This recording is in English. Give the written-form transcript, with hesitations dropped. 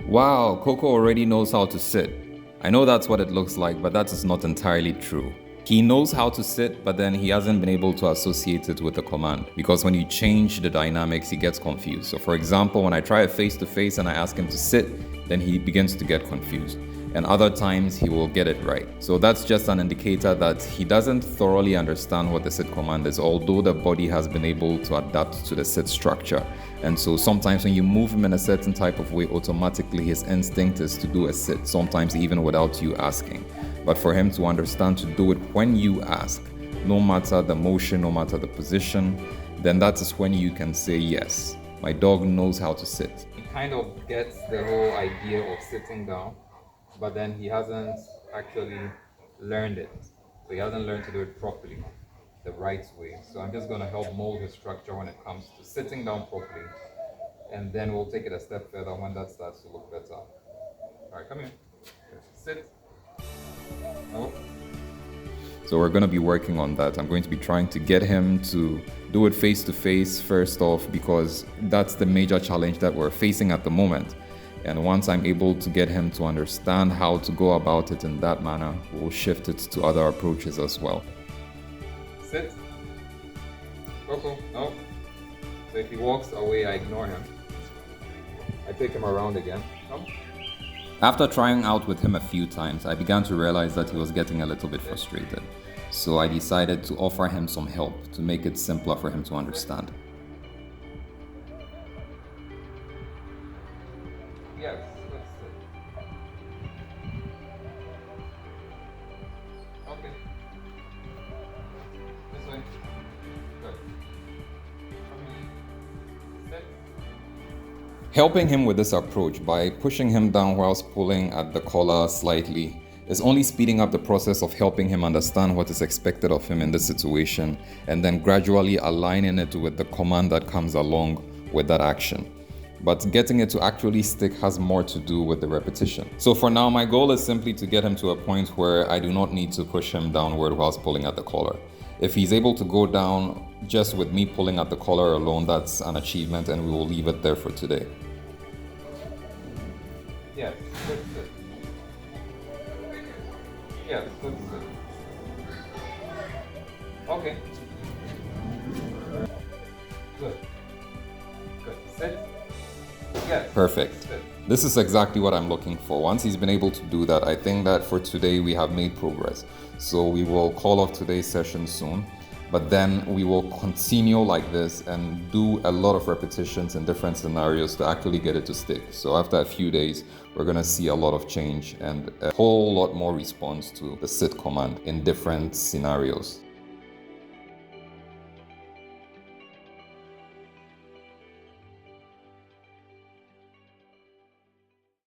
Wow, Coco already knows how to sit. I know that's what it looks like, but that is not entirely true. He knows how to sit, but then he hasn't been able to associate it with the command. Because when you change the dynamics, he gets confused. So for example, when I try a face-to-face and I ask him to sit, then he begins to get confused. And other times he will get it right. So that's just an indicator that he doesn't thoroughly understand what the sit command is, although the body has been able to adapt to the sit structure. And so sometimes when you move him in a certain type of way, automatically his instinct is to do a sit, sometimes even without you asking. But for him to understand to do it when you ask, no matter the motion, no matter the position, then that is when you can say, yes, my dog knows how to sit. He kind of gets the whole idea of sitting down, but then he hasn't actually learned it. So he hasn't learned to do it properly, the right way. So I'm just going to help mold his structure when it comes to sitting down properly. And then we'll take it a step further when that starts to look better. All right, come here. Sit. No. So we're going to be working on that. I'm going to be trying to get him to do it face to face first off, because that's the major challenge that we're facing at the moment. And once I'm able to get him to understand how to go about it in that manner, we'll shift it to other approaches as well. Sit. Coco, no. So if he walks away, I ignore him. I take him around again. Come. After trying out with him a few times, I began to realize that he was getting a little bit frustrated. So I decided to offer him some help to make it simpler for him to understand. Yes, that's it. Okay. This way. Good. Sit. Helping him with this approach by pushing him down whilst pulling at the collar slightly is only speeding up the process of helping him understand what is expected of him in this situation, and then gradually aligning it with the command that comes along with that action. But getting it to actually stick has more to do with the repetition. So for now, my goal is simply to get him to a point where I do not need to push him downward whilst pulling at the collar. If he's able to go down just with me pulling at the collar alone, that's an achievement, and we will leave it there for today. Yes, that's it. Yes, that's it. Okay. Good. Good. Sit. Yes. Perfect. This is exactly what I'm looking for. Once he's been able to do that, I think that for today we have made progress. So we will call off today's session soon, but then we will continue like this and do a lot of repetitions in different scenarios to actually get it to stick. So after a few days, we're going to see a lot of change and a whole lot more response to the sit command in different scenarios.